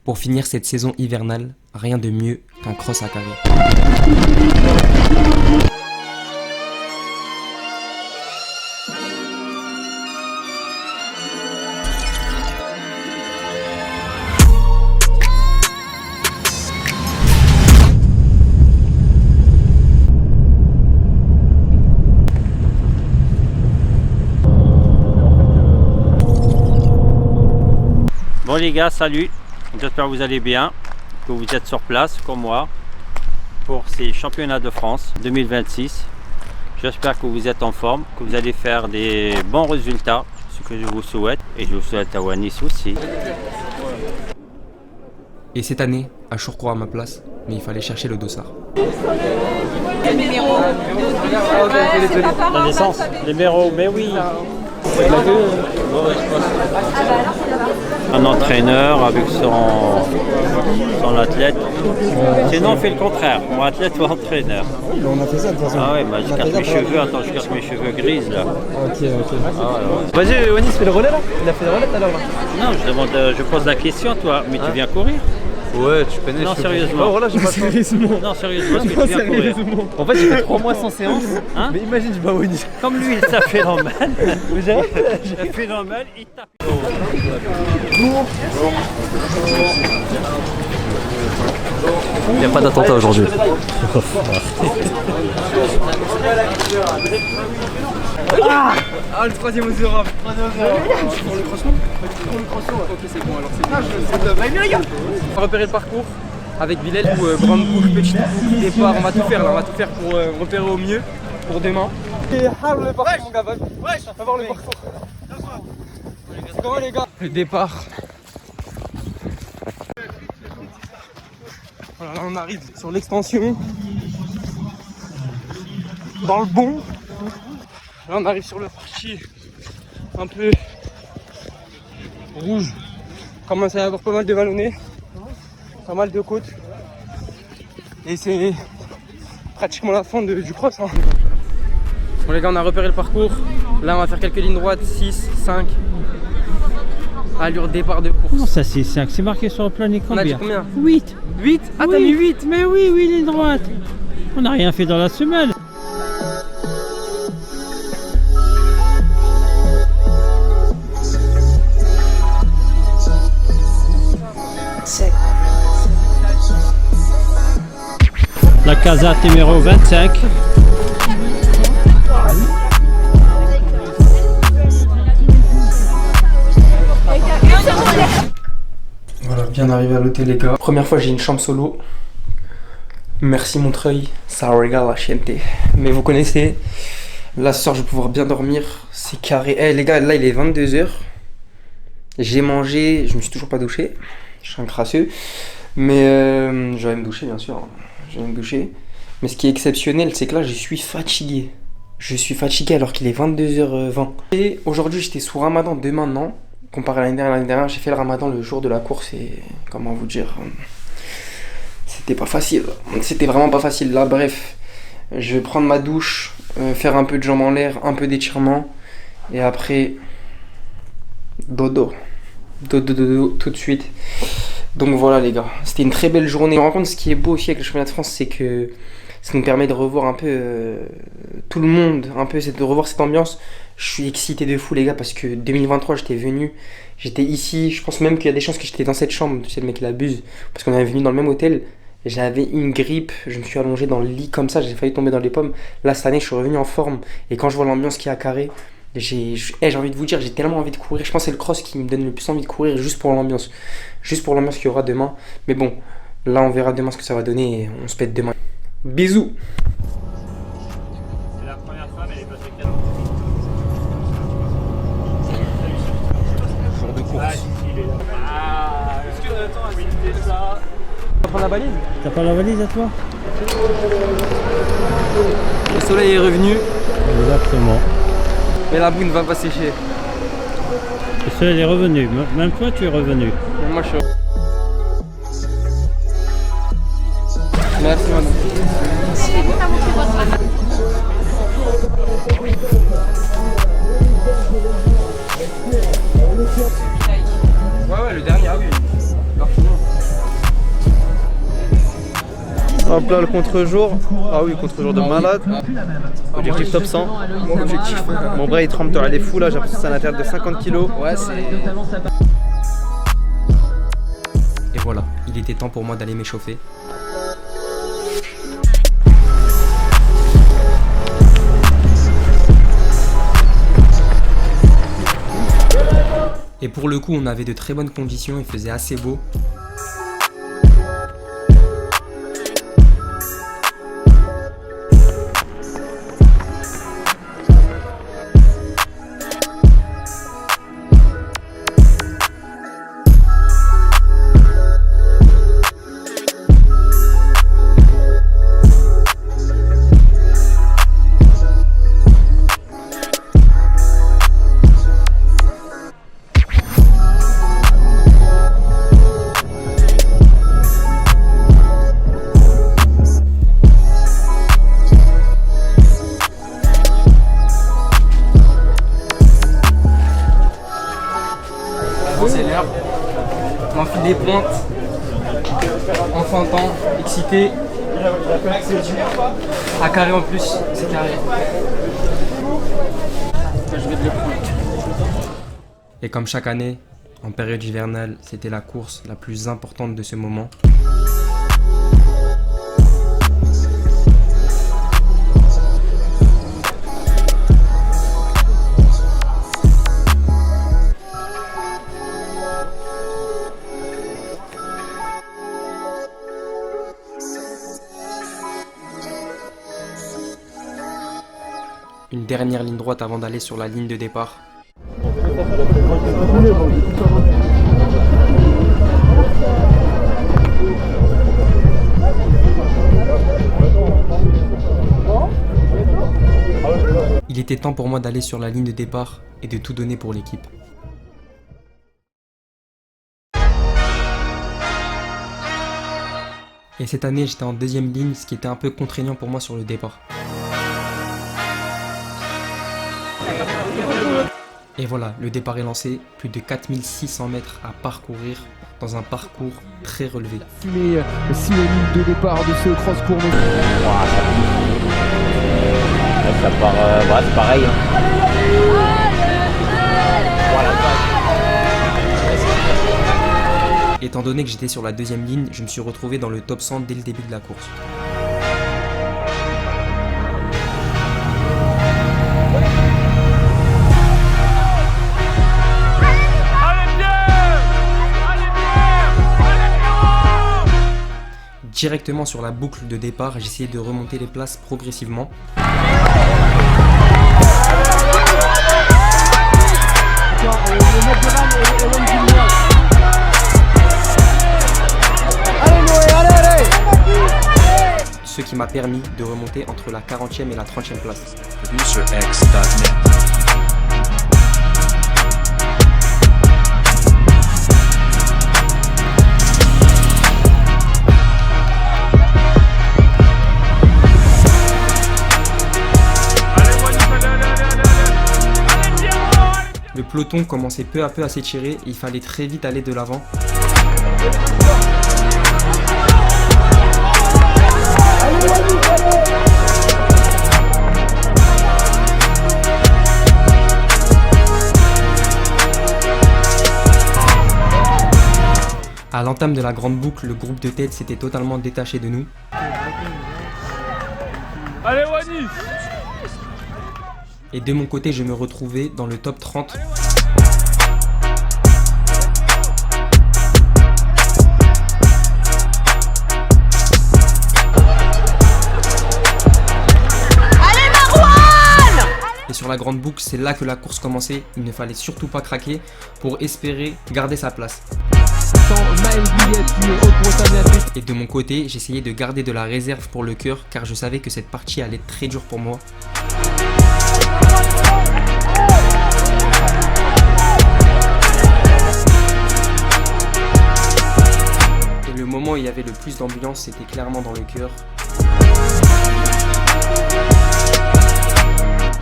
Pour finir cette saison hivernale, rien de mieux qu'un cross à carré. Bon les gars, salut, j'espère que vous allez bien, que vous êtes sur place comme moi pour ces championnats de France 2026. J'espère que vous êtes en forme, que vous allez faire des bons résultats, ce que je vous souhaite, et je vous souhaite à Wanis aussi. Et cette année, à Chourcroix à ma place, mais il fallait chercher le dossard. La naissance, les numéros, mais oui. Un entraîneur avec son athlète. Sinon on fait le contraire, mon athlète ou entraîneur. On a fait ça de toute façon. Ah ouais, bah, je casse mes cheveux, attends, je casse mes cheveux grises là. Ok. Ah, Vas-y, Wanis, fais le relais là. Il a fait le relais tout à l'heure là. non, je pose la question toi, mais tu viens courir? Ouais, tu connais. Non, sérieusement. Oh, voilà, j'ai pas sérieusement. Non, sérieusement, est-ce que tu viens courir? En fait, j'ai fait 3 mois sans séance. Hein? Mais imagine, je bats Wanis. Comme lui, ça fait normal. Ça fait normal, il tape. Il n'y a pas d'attentat aujourd'hui. Ah, le troisième aux Europes. Pour le croissant. Ok, c'est bon, alors c'est bon. On va repérer le parcours avec Villel ou grande boucle, petite boucle, départ. On va tout faire là, on va tout faire pour repérer au mieux pour demain. Et le parcours, mon gars, on va voir le parcours. Comment les gars? Le départ. Voilà, là on arrive sur l'extension. Dans le bon. Là on arrive sur le parti un peu rouge. On commence à y avoir pas mal de vallonnés, pas mal de côtes. Et c'est pratiquement la fin du cross. Hein. Bon les gars, on a repéré le parcours. Là on va faire quelques lignes droites, 6, 5. Allure départ de course. Comment ça c'est 5? C'est marqué sur le planning On a dit combien? combien? 8. 8? Ah Oui. t'as mis 8? Mais oui, ligne droite. On n'a rien fait dans la semaine. La casette numéro 25. Voilà, bien arrivé à l'hôtel les gars. Première fois j'ai une chambre solo. Merci Montreuil, ça régale la chienté. Mais vous connaissez, là ce soir je vais pouvoir bien dormir. C'est carré. Eh les gars, là il est 22h. J'ai mangé, je me suis toujours pas douché. Je suis un crasseux. Mais je vais me doucher bien sûr. Je vais me doucher. Mais ce qui est exceptionnel, c'est que là je suis fatigué. Je suis fatigué alors qu'il est 22h20. Et aujourd'hui j'étais sous Ramadan, demain non. Comparé à l'année dernière, j'ai fait le Ramadan le jour de la course et comment vous dire, c'était pas facile. C'était vraiment pas facile. Là, bref, je vais prendre ma douche, faire un peu de jambes en l'air, un peu d'étirement et après dodo tout de suite. Donc voilà les gars, c'était une très belle journée. Je me rends compte, ce qui est beau aussi avec le championnat de France, c'est que ça nous permet de revoir un peu tout le monde, un peu de revoir cette ambiance. Je suis excité de fou les gars parce que 2023 j'étais venu, j'étais ici, je pense même qu'il y a des chances que j'étais dans cette chambre, tu sais le mec il abuse, parce qu'on est venu dans le même hôtel, j'avais une grippe, je me suis allongé dans le lit comme ça, j'ai failli tomber dans les pommes. Là cette année je suis revenu en forme et quand je vois l'ambiance qui est à Carré, j'ai envie de vous dire, j'ai tellement envie de courir, je pense que c'est le cross qui me donne le plus envie de courir juste pour l'ambiance qu'il y aura demain. Mais bon, là on verra demain ce que ça va donner et on se pète demain. Bisous. C'est la première femme, elle est passée 4 Jour de course. Est-ce que attends, c'était ça? Tu vas prendre la balise? T'as pas la valise à toi? Le soleil est revenu, Exactement. mais la boue ne va pas sécher. Le soleil est revenu, même toi tu es revenu. Mais moi je suis... Merci madame. Ouais, le dernier, ah oui. Hop là le contre-jour. Ah oui, contre-jour de malade. Objectif top 100. Mon objectif. Mon bras il tremble, elle est fou là, j'ai l'impression que c'est un athlète de 50 kg. Ouais, c'est. Et voilà, il était temps pour moi d'aller m'échauffer. Et pour le coup, on avait de très bonnes conditions, il faisait assez beau. C'est l'heure. On enfile les pointes. Enfantin, excité. À carré en plus, c'est carré. Je vais te le prendre. Et comme chaque année, en période hivernale, c'était la course la plus importante de ce moment. Une dernière ligne droite avant d'aller sur la ligne de départ. Il était temps pour moi d'aller sur la ligne de départ et de tout donner pour l'équipe. Et cette année, j'étais en deuxième ligne, ce qui était un peu contraignant pour moi sur le départ. Et voilà, le départ est lancé, plus de 4600 mètres à parcourir dans un parcours très relevé. Fumée synonyme de départ de ce cross court. Ça part, c'est pareil. Étant donné que j'étais sur la deuxième ligne, je me suis retrouvé dans le top 100 dès le début de la course. Directement sur la boucle de départ, j'essayais de remonter les places progressivement. Ce qui m'a permis de remonter entre la 40e et la 30e place. Le peloton commençait peu à peu à s'étirer et il fallait très vite aller de l'avant. À l'entame de la grande boucle, le groupe de tête s'était totalement détaché de nous. Allez Wani! Et de mon côté, je me retrouvais dans le top 30. Et sur la grande boucle, c'est là que la course commençait. Il ne fallait surtout pas craquer pour espérer garder sa place. Et de mon côté, j'essayais de garder de la réserve pour le cœur car je savais que cette partie allait être très dure pour moi. Et le moment où il y avait le plus d'ambiance, c'était clairement dans le cœur.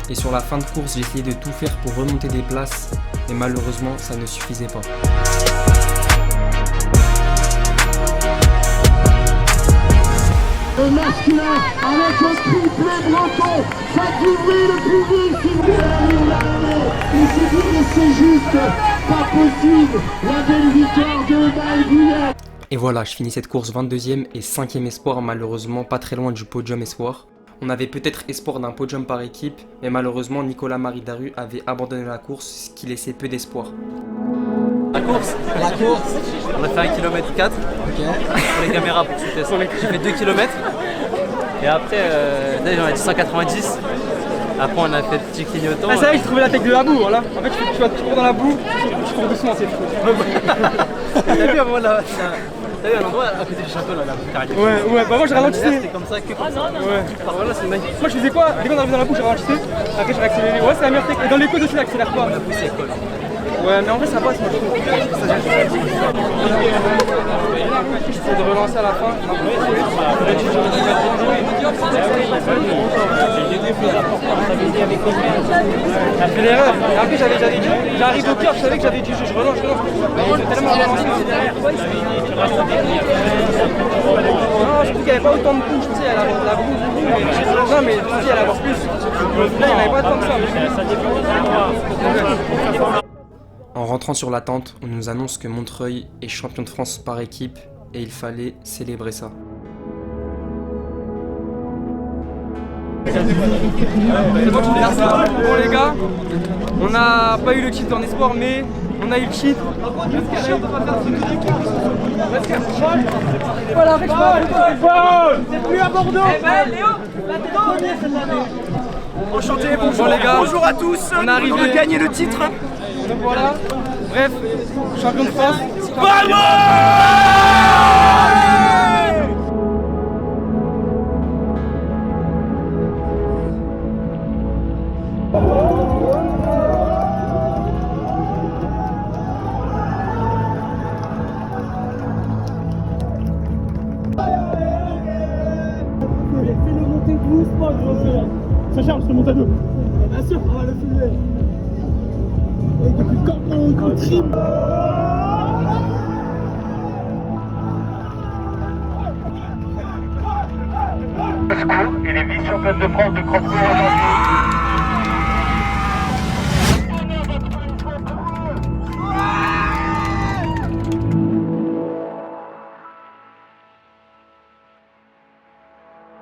Et sur la fin de course, j'essayais de tout faire pour remonter des places, mais malheureusement, ça ne suffisait pas. masculin avec un triplé breton. Faites du bruit le public s'il vous plaît. Il s'est dit que c'est juste pas possible. La belle victoire de Maël. Et voilà, je finis cette course 22e et 5e espoir, malheureusement pas très loin du podium espoir. On avait peut-être espoir d'un podium par équipe, mais malheureusement Nicolas Maridaru avait abandonné la course, ce qui laissait peu d'espoir. La course, on a fait 1 km 4 pour les caméras pour shooter ça. J'ai fait 2 km et après j'en ai dit 190. Après on a fait petit clignotant. Ah ça y est, j'ai trouvé la tech de la boue, voilà. En fait tu cours dans la boue, tu cours doucement, c'est fou. T'as vu avant là, t'as vu à l'endroit à côté du château là, la carrière. Ouais, bah moi j'ai ralenti. C'était comme ça que comme ça. Ouais. Par voilà c'est magnifique. Moi je faisais quoi? Dès qu'on arrive dans la boue, j'ai ralenti. Après j'ai réaccéléré. Ouais, c'est la meilleure technique. Et dans les côtes aussi, l'accélère pas. Ouais, mais en vrai ça passe, moi je trouve. J'essaie de relancer à la fin. J'ai fait l'erreur. Et après j'avais dit, j'arrive au cœur, je savais que j'avais dit, je relance. Mais j'ai tellement relancé. Non, je trouve qu'il n'y avait pas autant de couches, tu sais, elle arrive la boue. Non, mais si, elle avance plus. Là, il n'y avait pas tant que ça. En rentrant sur la tente, on nous annonce que Montreuil est champion de France par équipe et il fallait célébrer ça. Bon les gars, on n'a pas eu le titre en espoir, mais on a eu le titre. Voilà, c'est plus à Bordeaux. Léo, enchanté, bonjour les gars. Bonjour à tous, on est arrivé à gagner le titre. Donc voilà, bref, champion de France. Fais-le monter doucement, gros frère. Ça charge, je te monte à deux. Bien sûr, on va le filmer. Et depuis quand on trim. Il est vice-championne de France de cross-country.